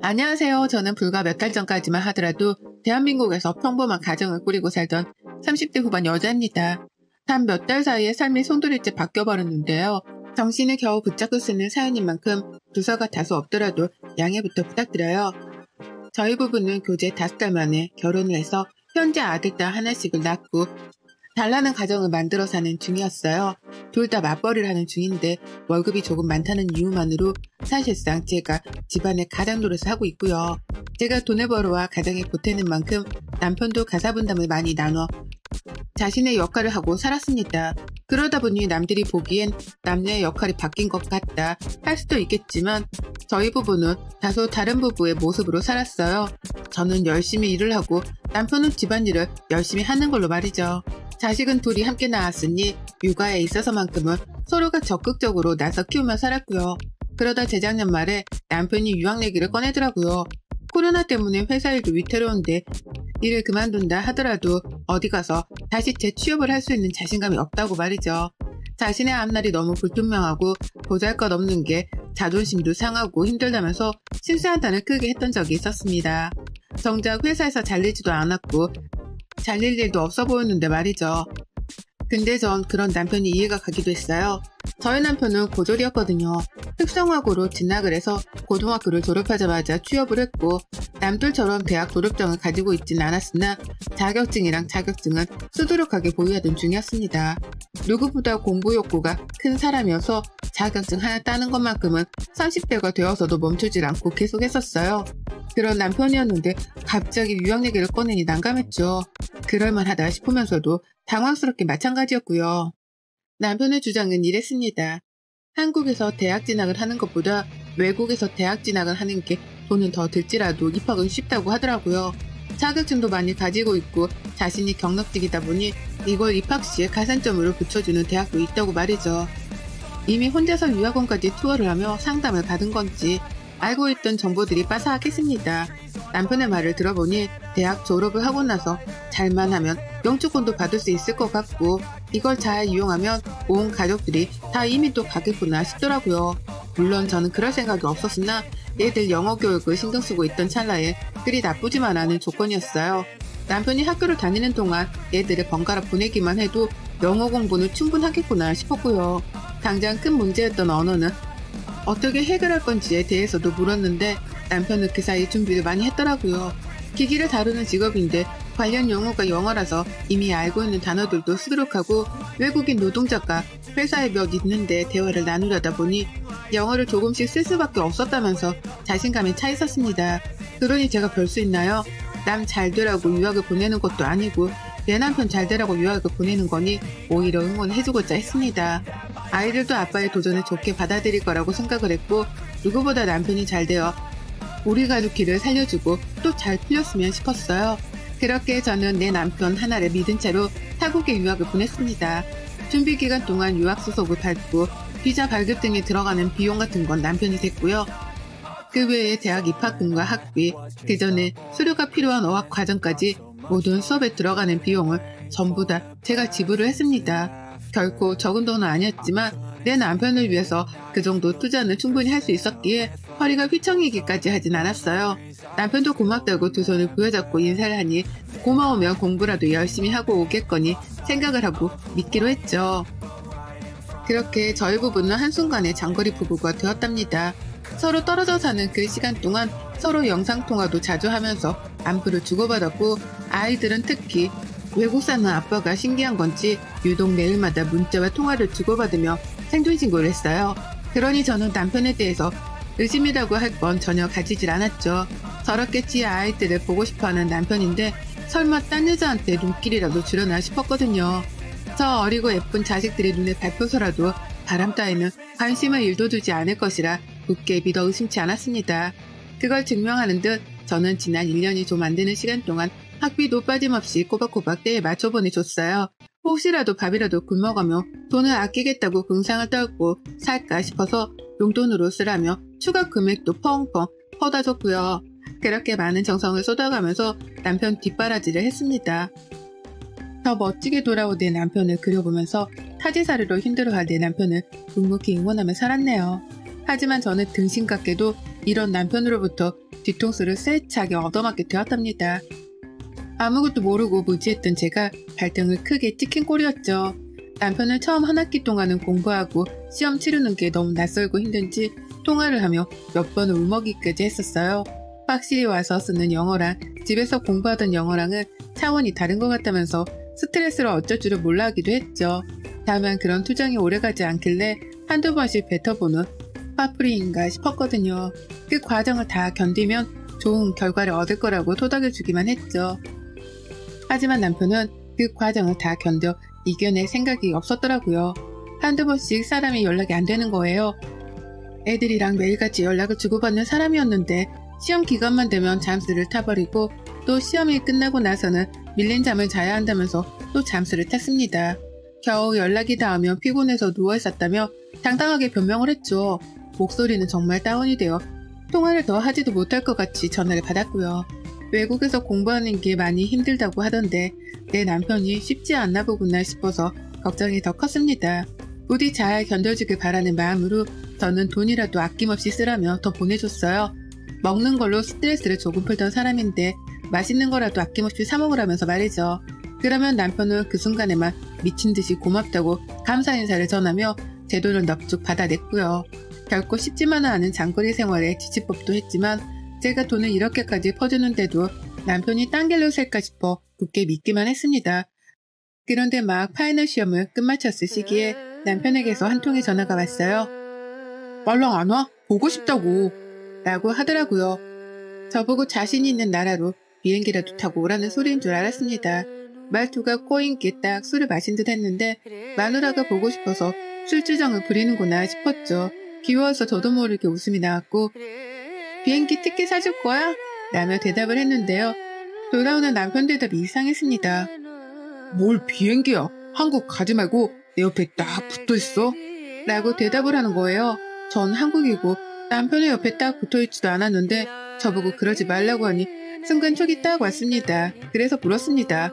안녕하세요. 저는 불과 몇 달 전까지만 하더라도 대한민국에서 평범한 가정을 꾸리고 살던 30대 후반 여자입니다. 단 몇 달 사이에 삶이 송두리째 바뀌어버렸는데요. 정신을 겨우 붙잡고 쓰는 사연인 만큼 두서가 다소 없더라도 양해부터 부탁드려요. 저희 부부는 교제 5달 만에 결혼을 해서 현재 아들딸 하나씩을 낳고 달라는 가정을 만들어 사는 중이었어요. 둘 다 맞벌이를 하는 중인데 월급이 조금 많다는 이유만으로 사실상 제가 집안의 가장 노릇을 하고 있고요. 제가 돈을 벌어와 가정에 보태는 만큼 남편도 가사 분담을 많이 나눠 자신의 역할을 하고 살았습니다. 그러다 보니 남들이 보기엔 남녀의 역할이 바뀐 것 같다 할 수도 있겠지만 저희 부부는 다소 다른 부부의 모습으로 살았어요. 저는 열심히 일을 하고 남편은 집안일을 열심히 하는 걸로 말이죠. 자식은 둘이 함께 낳았으니 육아에 있어서만큼은 서로가 적극적으로 나서 키우며 살았고요. 그러다 재작년 말에 남편이 유학 얘기를 꺼내더라고요. 코로나 때문에 회사 일도 위태로운데 일을 그만둔다 하더라도 어디 가서 다시 재취업을 할 수 있는 자신감이 없다고 말이죠. 자신의 앞날이 너무 불투명하고 보잘것없는 게 자존심도 상하고 힘들다면서 실수한탄을 크게 했던 적이 있었습니다. 정작 회사에서 잘리지도 않았고 잘릴 일도 없어 보였는데 말이죠. 근데 전 그런 남편이 이해가 가기도 했어요. 저희 남편은 고졸이었거든요. 특성화고로 진학을 해서 고등학교를 졸업하자마자 취업을 했고 남들처럼 대학 졸업장을 가지고 있진 않았으나 자격증이랑 자격증은 수두룩하게 보유하던 중이었습니다. 누구보다 공부 욕구가 큰 사람이어서 자격증 하나 따는 것만큼은 30대가 되어서도 멈추질 않고 계속했었어요. 그런 남편이었는데 갑자기 유학 얘기를 꺼내니 난감했죠. 그럴만하다 싶으면서도 당황스럽게 마찬가지였고요. 남편의 주장은 이랬습니다. 한국에서 대학 진학을 하는 것보다 외국에서 대학 진학을 하는 게 돈은 더 들지라도 입학은 쉽다고 하더라고요. 자격증도 많이 가지고 있고 자신이 경력직이다 보니 이걸 입학 시에 가산점으로 붙여주는 대학도 있다고 말이죠. 이미 혼자서 유학원까지 투어를 하며 상담을 받은 건지 알고 있던 정보들이 빠삭했습니다. 남편의 말을 들어보니 대학 졸업을 하고 나서 잘만 하면 영주권도 받을 수 있을 것 같고 이걸 잘 이용하면 온 가족들이 다 이미 또 가겠구나 싶더라고요. 물론 저는 그럴 생각이 없었으나 애들 영어 교육을 신경 쓰고 있던 찰나에 그리 나쁘지만 않은 조건이었어요. 남편이 학교를 다니는 동안 애들을 번갈아 보내기만 해도 영어 공부는 충분하겠구나 싶었고요. 당장 큰 문제였던 언어는 어떻게 해결할 건지에 대해서도 물었는데 남편은 그 사이 준비를 많이 했더라고요. 기기를 다루는 직업인데 관련 용어가 영어라서 이미 알고 있는 단어들도 수두룩하고 외국인 노동자가 회사에 몇 있는데 대화를 나누려다 보니 영어를 조금씩 쓸 수밖에 없었다면서 자신감이 차 있었습니다. 그러니 제가 별 수 있나요? 남 잘 되라고 유학을 보내는 것도 아니고 내 남편 잘 되라고 유학을 보내는 거니 오히려 응원해주고자 했습니다. 아이들도 아빠의 도전을 좋게 받아들일 거라고 생각을 했고 누구보다 남편이 잘 되어 우리 가족 길을 살려주고 또 잘 풀렸으면 싶었어요. 그렇게 저는 내 남편 하나를 믿은 채로 타국에 유학을 보냈습니다. 준비 기간 동안 유학 수속을 밟고 비자 발급 등에 들어가는 비용 같은 건 남편이 댔고요. 그 외에 대학 입학금과 학비, 그 전에 수료가 필요한 어학 과정까지 모든 수업에 들어가는 비용을 전부 다 제가 지불을 했습니다. 결코 적은 돈은 아니었지만 내 남편을 위해서 그 정도 투자는 충분히 할 수 있었기에 허리가 휘청이기까지 하진 않았어요. 남편도 고맙다고 두 손을 부여잡고 인사를 하니 고마우면 공부라도 열심히 하고 오겠거니 생각을 하고 믿기로 했죠. 그렇게 저희 부부는 한순간에 장거리 부부가 되었답니다. 서로 떨어져 사는 그 시간 동안 서로 영상통화도 자주 하면서 안부를 주고받았고 아이들은 특히 외국 사는 아빠가 신기한 건지 유독 매일마다 문자와 통화를 주고받으며 생존신고를 했어요. 그러니 저는 남편에 대해서 의심이라고 할 건 전혀 가지질 않았죠. 저렇겠지 아이들을 보고 싶어하는 남편인데 설마 딴 여자한테 눈길이라도 주려나 싶었거든요. 저 어리고 예쁜 자식들이 눈에 밟혀서라도 바람 따위는 관심을 일도두지 않을 것이라 굳게 믿어 의심치 않았습니다. 그걸 증명하는 듯 저는 지난 1년이 좀 안 되는 시간 동안 학비도 빠짐없이 꼬박꼬박 때에 맞춰 보내줬어요. 혹시라도 밥이라도 굶어가며 돈을 아끼겠다고 궁상을 떨고 살까 싶어서 용돈으로 쓰라며 추가 금액도 펑펑 퍼다 줬고요. 그렇게 많은 정성을 쏟아가면서 남편 뒷바라지를 했습니다. 더 멋지게 돌아온 내 남편을 그려보면서 타지살이로 힘들어할 내 남편을 묵묵히 응원하며 살았네요. 하지만 저는 등신같게도 이런 남편으로부터 뒤통수를 세차게 얻어맞게 되었답니다. 아무것도 모르고 무지했던 제가 발등을 크게 찍힌 꼴이었죠. 남편은 처음 한 학기 동안은 공부하고 시험 치르는 게 너무 낯설고 힘든지 통화를 하며 몇 번을 울먹이까지 했었어요. 확실히 와서 쓰는 영어랑 집에서 공부하던 영어랑은 차원이 다른 것 같다면서 스트레스를 어쩔 줄을 몰라 하기도 했죠. 다만 그런 투정이 오래가지 않길래 한두 번씩 뱉어보는 화풀이인가 싶었거든요. 그 과정을 다 견디면 좋은 결과를 얻을 거라고 토닥여주기만 했죠. 하지만 남편은 그 과정을 다 견뎌 이겨낼 생각이 없었더라고요. 한두 번씩 사람이 연락이 안 되는 거예요. 애들이랑 매일같이 연락을 주고받는 사람이었는데 시험 기간만 되면 잠수를 타버리고 또 시험이 끝나고 나서는 밀린 잠을 자야 한다면서 또 잠수를 탔습니다. 겨우 연락이 닿으면 피곤해서 누워있었다며 당당하게 변명을 했죠. 목소리는 정말 다운이 되어 통화를 더 하지도 못할 것 같이 전화를 받았고요. 외국에서 공부하는 게 많이 힘들다고 하던데 내 남편이 쉽지 않나 보구나 싶어서 걱정이 더 컸습니다. 부디 잘 견뎌주길 바라는 마음으로 저는 돈이라도 아낌없이 쓰라며 더 보내줬어요. 먹는 걸로 스트레스를 조금 풀던 사람인데 맛있는 거라도 아낌없이 사 먹으라면서 말이죠. 그러면 남편은 그 순간에만 미친 듯이 고맙다고 감사 인사를 전하며 제 돈을 넙죽 받아냈고요. 결코 쉽지만은 않은 장거리 생활에 지치법도 했지만 제가 돈을 이렇게까지 퍼주는데도 남편이 딴 길로 셀까 싶어 굳게 믿기만 했습니다. 그런데 막 파이널 시험을 끝마쳤을 시기에 남편에게서 한 통의 전화가 왔어요. 말랑 안 와? 보고 싶다고 라고 하더라고요. 저보고 자신 있는 나라로 비행기라도 타고 오라는 소리인 줄 알았습니다. 말투가 꼬인게 딱 술을 마신 듯 했는데 마누라가 보고 싶어서 술주정을 부리는구나 싶었죠. 귀여워서 저도 모르게 웃음이 나왔고 비행기 티켓 사줄 거야? 라며 대답을 했는데요. 돌아오는 남편 대답이 이상했습니다. 뭘 비행기야? 한국 가지 말고 내 옆에 딱 붙어있어? 라고 대답을 하는 거예요. 전 한국이고 남편의 옆에 딱 붙어있지도 않았는데 저보고 그러지 말라고 하니 순간 촉이 딱 왔습니다. 그래서 물었습니다.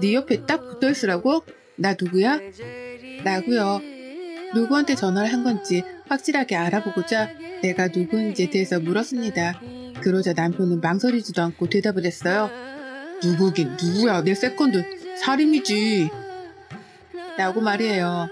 네 옆에 딱 붙어있으라고? 나 누구야? 라고요. 누구한테 전화를 한 건지 확실하게 알아보고자 내가 누구인지에 대해서 물었습니다. 그러자 남편은 망설이지도 않고 대답을 했어요. 누구긴 누구야? 내 세컨드 살인이지. 라고 말이에요.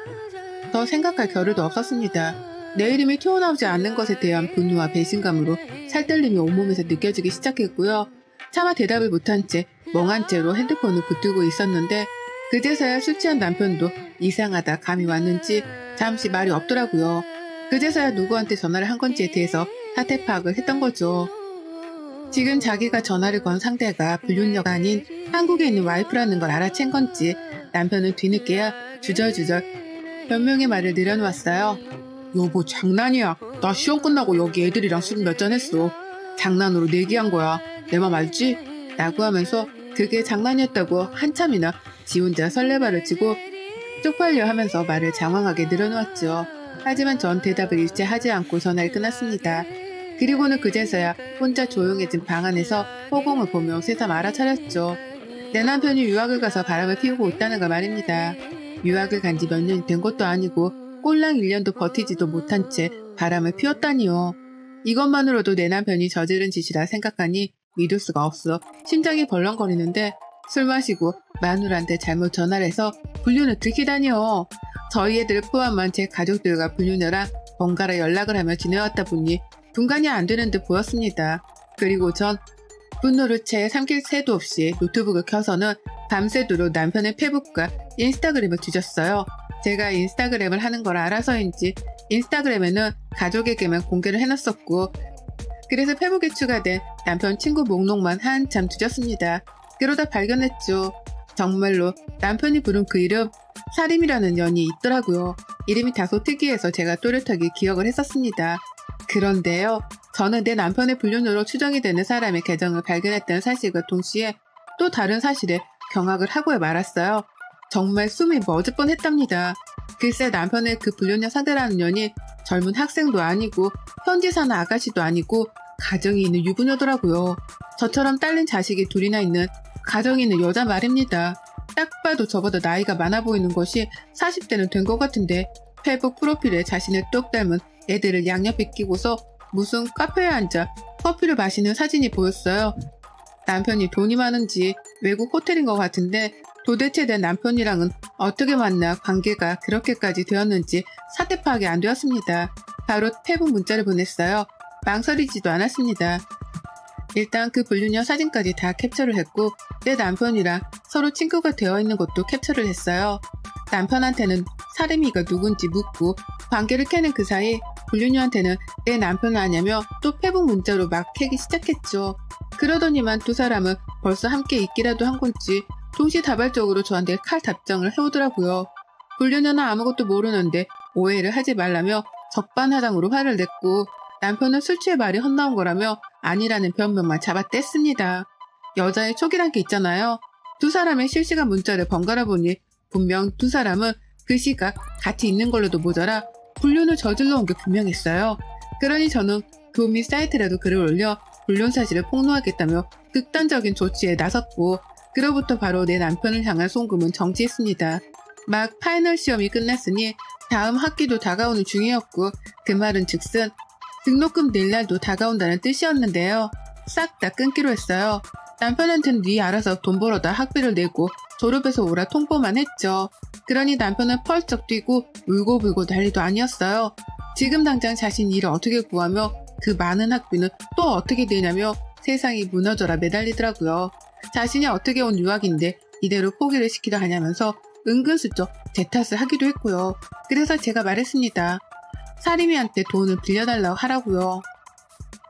더 생각할 겨를도 없었습니다. 내 이름이 튀어나오지 않는 것에 대한 분노와 배신감으로 살떨림이 온몸에서 느껴지기 시작했고요. 차마 대답을 못한 채 멍한 채로 핸드폰을 붙들고 있었는데 그제서야 술 취한 남편도 이상하다 감이 왔는지 잠시 말이 없더라고요. 그제서야 누구한테 전화를 한 건지에 대해서 사태 파악을 했던 거죠. 지금 자기가 전화를 건 상대가 불륜녀가 아닌 한국에 있는 와이프라는 걸 알아챈 건지 남편은 뒤늦게야 주절주절 변명의 말을 늘어놓았어요. 여보 장난이야. 나 시험 끝나고 여기 애들이랑 술 몇 잔 했어. 장난으로 내기한 거야. 내 맘 알지? 라고 하면서 그게 장난이었다고 한참이나 지 혼자 설레발을 치고 쪽팔려 하면서 말을 장황하게 늘어놓았죠. 하지만 전 대답을 일체 하지 않고 전화를 끊었습니다. 그리고는 그제서야 혼자 조용해진 방 안에서 허공을 보며 새삼 알아차렸죠. 내 남편이 유학을 가서 바람을 피우고 있다는 걸 말입니다. 유학을 간 지 몇 년이 된 것도 아니고 꼴랑 1년도 버티지도 못한 채 바람을 피웠다니요. 이것만으로도 내 남편이 저지른 짓이라 생각하니 믿을 수가 없어 심장이 벌렁거리는데 술 마시고 마누라한테 잘못 전화를 해서 불륜을 들키다니요. 저희 애들 포함한 제 가족들과 불륜녀랑 번갈아 연락을 하며 지내왔다 보니 분간이 안 되는 듯 보였습니다. 그리고 전 분노를 채 삼킬 새도 없이 노트북을 켜서는 밤새도록 남편의 페북과 인스타그램을 뒤졌어요. 제가 인스타그램을 하는 걸 알아서인지 인스타그램에는 가족에게만 공개를 해놨었고 그래서 페북에 추가된 남편 친구 목록만 한참 뒤졌습니다. 그러다 발견했죠. 정말로 남편이 부른 그 이름 사림이라는 년이 있더라고요. 이름이 다소 특이해서 제가 또렷하게 기억을 했었습니다. 그런데요. 저는 내 남편의 불륜으로 추정이 되는 사람의 계정을 발견했다는 사실과 동시에 또 다른 사실에 경악을 하고 말았어요. 정말 숨이 멎을 뻔했답니다. 글쎄 남편의 그 불륜녀 상대라는 년이 젊은 학생도 아니고 현지 사는 아가씨도 아니고 가정이 있는 유부녀더라고요. 저처럼 딸린 자식이 둘이나 있는 가정이 있는 여자 말입니다. 딱 봐도 저보다 나이가 많아 보이는 것이 40대는 된 것 같은데 페북 프로필에 자신을 똑 닮은 애들을 양옆에 끼고서 무슨 카페에 앉아 커피를 마시는 사진이 보였어요. 남편이 돈이 많은지 외국 호텔인 것 같은데 도대체 내 남편이랑은 어떻게 만나 관계가 그렇게까지 되었는지 사태 파악이 안 되었습니다. 바로 페북 문자를 보냈어요. 망설이지도 않았습니다. 일단 그 불륜녀 사진까지 다 캡처를 했고 내 남편이랑 서로 친구가 되어 있는 것도 캡처를 했어요. 남편한테는 사림이가 누군지 묻고 관계를 캐는 그 사이 불륜녀한테는 내 남편은 아냐며 또 페북 문자로 막 캐기 시작했죠. 그러더니만 두 사람은 벌써 함께 있기라도 한 건지 동시다발적으로 저한테 칼 답장을 해오더라고요. 불륜녀는 아무것도 모르는데 오해를 하지 말라며 적반하장으로 화를 냈고 남편은 술 취해 말이 헛나온 거라며 아니라는 변명만 잡아뗐습니다. 여자의 촉이란 게 있잖아요. 두 사람의 실시간 문자를 번갈아 보니 분명 두 사람은 그 시각 같이 있는 걸로도 모자라 불륜을 저질러 온 게 분명했어요. 그러니 저는 교미 사이트라도 글을 올려 불륜 사실을 폭로하겠다며 극단적인 조치에 나섰고 그로부터 바로 내 남편을 향한 송금은 정지했습니다. 막 파이널 시험이 끝났으니 다음 학기도 다가오는 중이었고 그 말은 즉슨 등록금 낼 날도 다가온다는 뜻이었는데요. 싹 다 끊기로 했어요. 남편한테는 네 알아서 돈 벌어다 학비를 내고 졸업해서 오라 통보만 했죠. 그러니 남편은 펄쩍 뛰고 울고불고 난리도 아니었어요. 지금 당장 자신 일을 어떻게 구하며 그 많은 학비는 또 어떻게 되냐며 세상이 무너져라 매달리더라고요. 자신이 어떻게 온 유학인데 이대로 포기를 시키려 하냐면서 은근슬쩍 제 탓을 하기도 했고요. 그래서 제가 말했습니다. 사림이한테 돈을 빌려달라고 하라고요.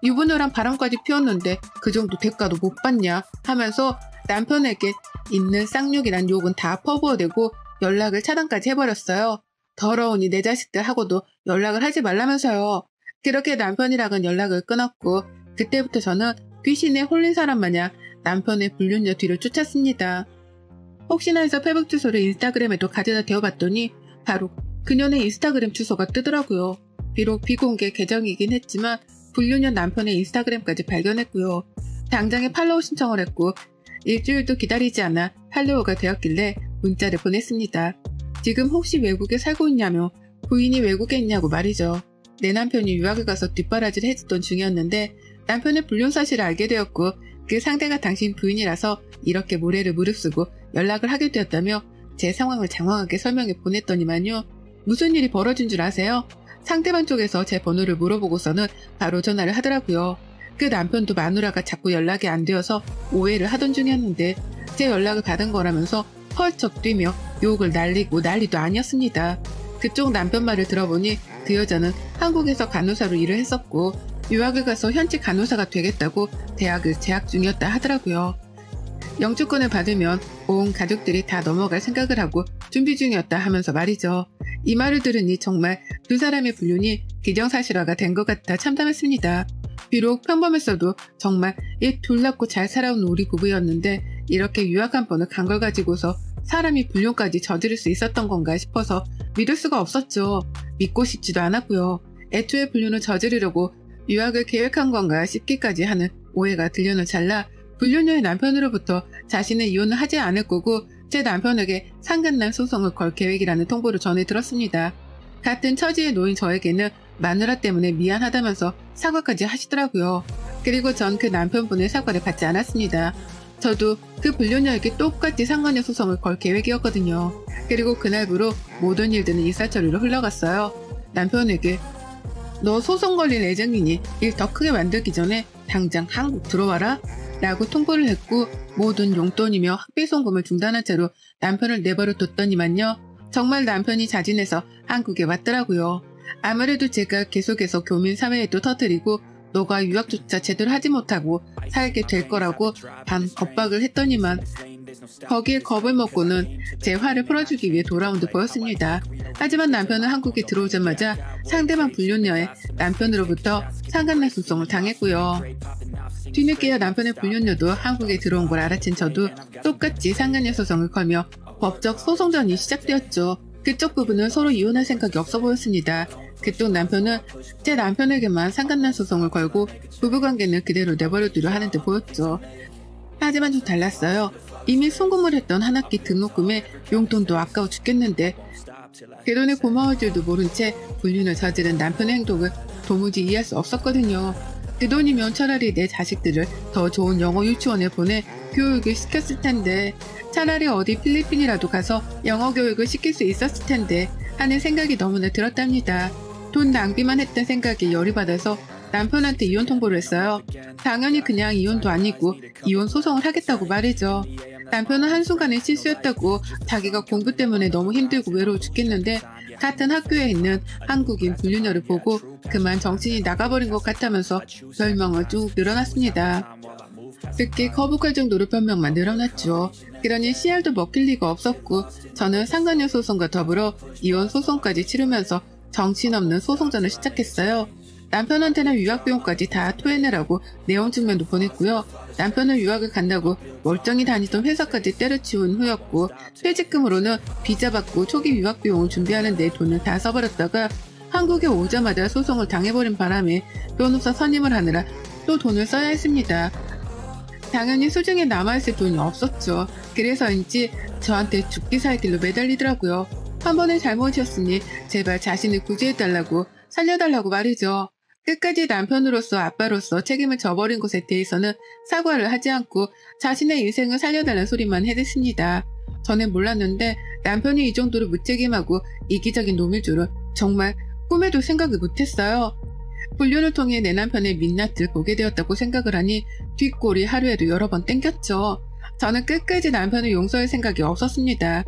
유부녀랑 바람까지 피웠는데 그 정도 대가도 못 받냐 하면서 남편에게 있는 쌍욕이란 욕은 다 퍼부어대고 연락을 차단까지 해버렸어요. 더러우니 내 자식들하고도 연락을 하지 말라면서요. 그렇게 남편이랑은 연락을 끊었고 그때부터 저는 귀신에 홀린 사람 마냥 남편의 불륜녀 뒤를 쫓았습니다. 혹시나 해서 페북 주소를 인스타그램에도 가져다 대어봤더니 바로 그녀의 인스타그램 주소가 뜨더라고요. 비록 비공개 계정이긴 했지만 불륜녀 남편의 인스타그램까지 발견했고요. 당장에 팔로우 신청을 했고 일주일도 기다리지 않아 팔로워가 되었길래 문자를 보냈습니다. 지금 혹시 외국에 살고 있냐며 부인이 외국에 있냐고 말이죠. 내 남편이 유학을 가서 뒷바라지를 해주던 중이었는데 남편의 불륜 사실을 알게 되었고 그 상대가 당신 부인이라서 이렇게 모래를 무릅쓰고 연락을 하게 되었다며 제 상황을 장황하게 설명해 보냈더니만요. 무슨 일이 벌어진 줄 아세요? 상대방 쪽에서 제 번호를 물어보고서는 바로 전화를 하더라고요. 그 남편도 마누라가 자꾸 연락이 안 되어서 오해를 하던 중이었는데 제 연락을 받은 거라면서 펄쩍 뛰며 욕을 날리고 난리도 아니었습니다. 그쪽 남편 말을 들어보니 그 여자는 한국에서 간호사로 일을 했었고 유학을 가서 현지 간호사가 되겠다고 대학을 재학 중이었다 하더라고요. 영주권을 받으면 온 가족들이 다 넘어갈 생각을 하고 준비 중이었다 하면서 말이죠. 이 말을 들으니 정말 두 사람의 불륜이 기정사실화가 된 것 같아 참담했습니다. 비록 평범했어도 정말 애 둘 낳고 잘 살아온 우리 부부였는데 이렇게 유학 한 번을 간 걸 가지고서 사람이 불륜까지 저지를 수 있었던 건가 싶어서 믿을 수가 없었죠. 믿고 싶지도 않았고요. 애초에 불륜을 저지르려고 유학을 계획한 건가 싶기까지 하는 오해가 들려는 찰나 불륜녀의 남편으로부터 자신은 이혼을 하지 않을 거고 제 남편에게 상간난 소송을 걸 계획이라는 통보를 전해 들었습니다. 같은 처지에 놓인 저에게는 마누라 때문에 미안하다면서 사과까지 하시더라고요. 그리고 전 그 남편분의 사과를 받지 않았습니다. 저도 그 불륜녀에게 똑같이 상간녀 소송을 걸 계획이었거든요. 그리고 그날부로 모든 일들은 일사천리로 흘러갔어요. 남편에게 너 소송 걸릴 예정이니 일 더 크게 만들기 전에 당장 한국 들어와라 라고 통보를 했고 모든 용돈이며 학비 송금을 중단한 채로 남편을 내버려 뒀더니만요. 정말 남편이 자진해서 한국에 왔더라고요. 아무래도 제가 계속해서 교민 사회에도 터뜨리고 너가 유학조차 제대로 하지 못하고 살게 될 거라고 반 겁박을 했더니만 거기에 겁을 먹고는 제 화를 풀어주기 위해 돌아온 듯 보였습니다. 하지만 남편은 한국에 들어오자마자 상대방 불륜녀의 남편으로부터 상간난 소송을 당했고요. 뒤늦게야 남편의 불륜녀도 한국에 들어온 걸 알아챈 저도 똑같이 상간녀 소송을 걸며 법적 소송전이 시작되었죠. 그쪽 부부는 서로 이혼할 생각이 없어 보였습니다. 그쪽 남편은 제 남편에게만 상간난 소송을 걸고 부부관계는 그대로 내버려두려 하는 듯 보였죠. 하지만 좀 달랐어요. 이미 송금을 했던 한 학기 등록금에 용돈도 아까워 죽겠는데 그 돈에 고마울 줄도 모른 채 불륜을 저지른 남편의 행동을 도무지 이해할 수 없었거든요. 그 돈이면 차라리 내 자식들을 더 좋은 영어 유치원에 보내 교육을 시켰을 텐데, 차라리 어디 필리핀이라도 가서 영어 교육을 시킬 수 있었을 텐데 하는 생각이 너무나 들었답니다. 돈 낭비만 했던 생각에 열이 받아서 남편한테 이혼 통보를 했어요. 당연히 그냥 이혼도 아니고 이혼 소송을 하겠다고 말이죠. 남편은 한순간의 실수였다고, 자기가 공부 때문에 너무 힘들고 외로워 죽겠는데 같은 학교에 있는 한국인 불륜녀를 보고 그만 정신이 나가버린 것 같다면서 별명을 쭉 늘어났습니다. 듣기 거북할 정도로 변명만 늘어났죠. 그러니 CR도 먹힐 리가 없었고, 저는 상간녀 소송과 더불어 이혼 소송까지 치르면서 정신없는 소송전을 시작했어요. 남편한테는 유학비용까지 다 토해내라고 내용 증명도 보냈고요. 남편은 유학을 간다고 멀쩡히 다니던 회사까지 때려치운 후였고, 퇴직금으로는 비자 받고 초기 유학비용을 준비하는 데 돈을 다 써버렸다가 한국에 오자마자 소송을 당해버린 바람에 변호사 선임을 하느라 또 돈을 써야 했습니다. 당연히 수중에 남아있을 돈이 없었죠. 그래서인지 저한테 죽기 살길로 매달리더라고요. 한 번의 잘못이었으니 제발 자신을 구제해달라고, 살려달라고 말이죠. 끝까지 남편으로서 아빠로서 책임을 져버린 것에 대해서는 사과를 하지 않고 자신의 인생을 살려달라는 소리만 해댔습니다. 저는 몰랐는데 남편이 이 정도로 무책임하고 이기적인 놈일 줄은 정말 꿈에도 생각을 못했어요. 불륜을 통해 내 남편의 민낯을 보게 되었다고 생각을 하니 뒷골이 하루에도 여러 번 땡겼죠. 저는 끝까지 남편을 용서할 생각이 없었습니다.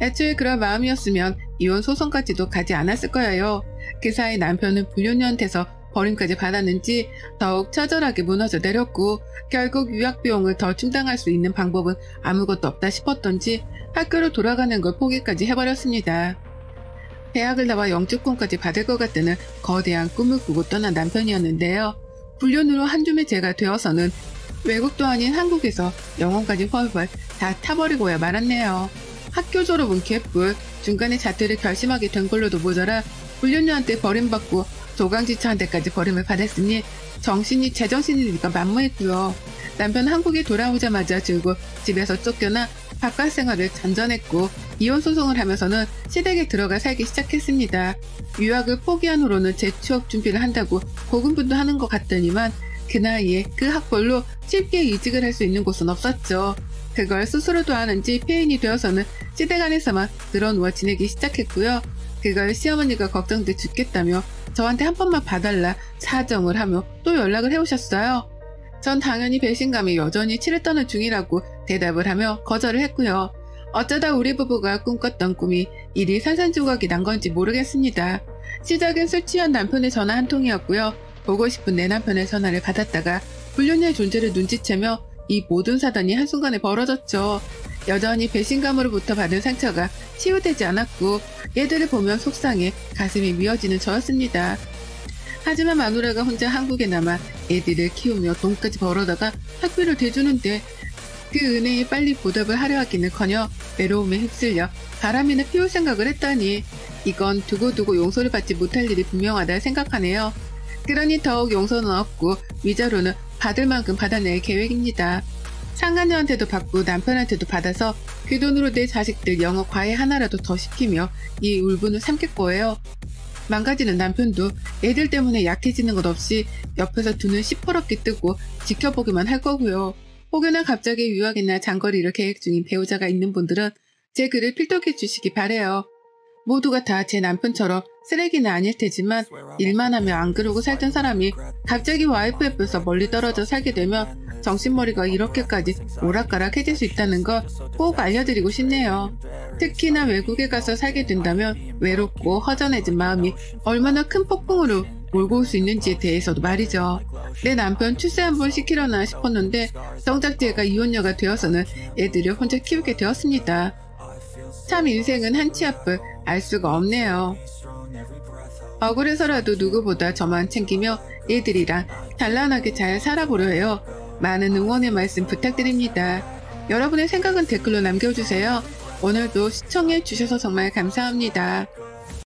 애초에 그런 마음이었으면 이혼 소송까지도 가지 않았을 거예요. 그 사이 남편은 불륜녀한테서 버림까지 받았는지 더욱 처절하게 무너져 내렸고, 결국 유학비용을 더 충당할 수 있는 방법은 아무것도 없다 싶었던지 학교로 돌아가는 걸 포기까지 해버렸습니다. 대학을 나와 영주권까지 받을 것 같다는 거대한 꿈을 꾸고 떠난 남편이었는데요. 불륜으로 한 줌의 죄가 되어서는 외국도 아닌 한국에서 영혼까지 훨훨 다 타버리고야 말았네요. 학교 졸업은 개뿔, 중간에 자퇴를 결심하게 된 걸로도 모자라 불륜녀한테 버림받고 조강지처한테까지 버림을 받았으니 정신이 제정신이니까 만무했고요. 남편 한국에 돌아오자마자 줄곧 집에서 쫓겨나 바깥 생활을 전전했고, 이혼 소송을 하면서는 시댁에 들어가 살기 시작했습니다. 유학을 포기한 후로는 재취업 준비를 한다고 고군분투하는 것 같더니만 그 나이에 그 학벌로 쉽게 이직을 할 수 있는 곳은 없었죠. 그걸 스스로도 아는지 폐인이 되어서는 시댁 안에서만 늘어누워 지내기 시작했고요. 그걸 시어머니가 걱정돼 죽겠다며 저한테 한 번만 봐달라 사정을 하며 또 연락을 해오셨어요. 전 당연히 배신감이 여전히 치를 떠는 중이라고 대답을 하며 거절을 했고요. 어쩌다 우리 부부가 꿈꿨던 꿈이 이리 산산조각이 난 건지 모르겠습니다. 시작은 술 취한 남편의 전화 한 통이었고요. 보고 싶은 내 남편의 전화를 받았다가 불륜녀의 존재를 눈치채며 이 모든 사단이 한순간에 벌어졌죠. 여전히 배신감으로부터 받은 상처가 치유되지 않았고, 얘들을 보면 속상해 가슴이 미어지는 저였습니다. 하지만 마누라가 혼자 한국에 남아 애들을 키우며 돈까지 벌어다가 학비를 대주는데 그 은혜에 빨리 보답을 하려 하기는커녕 외로움에 휩쓸려 바람이나 피울 생각을 했다니, 이건 두고두고 용서를 받지 못할 일이 분명하다 생각하네요. 그러니 더욱 용서는 없고 위자료는 받을 만큼 받아낼 계획입니다. 상간녀한테도 받고 남편한테도 받아서 그 돈으로 내 자식들 영어 과외 하나라도 더 시키며 이 울분을 삼킬 거예요. 망가지는 남편도 애들 때문에 약해지는 것 없이 옆에서 두 눈 시퍼렇게 뜨고 지켜보기만 할 거고요. 혹여나 갑자기 유학이나 장거리를 계획 중인 배우자가 있는 분들은 제 글을 필독해 주시기 바래요. 모두가 다 제 남편처럼 쓰레기는 아닐 테지만 일만 하며 안 그러고 살던 사람이 갑자기 와이프 옆에서 멀리 떨어져 살게 되면 정신머리가 이렇게까지 오락가락해질 수 있다는 걸 꼭 알려드리고 싶네요. 특히나 외국에 가서 살게 된다면 외롭고 허전해진 마음이 얼마나 큰 폭풍으로 몰고 올 수 있는지에 대해서도 말이죠. 내 남편 출세 한번 시키려나 싶었는데 정작 제가 이혼녀가 되어서는 애들을 혼자 키우게 되었습니다. 참 인생은 한치 앞을 알 수가 없네요. 억울해서라도 누구보다 저만 챙기며 애들이랑 단란하게 잘 살아보려 해요. 많은 응원의 말씀 부탁드립니다. 여러분의 생각은 댓글로 남겨주세요. 오늘도 시청해주셔서 정말 감사합니다.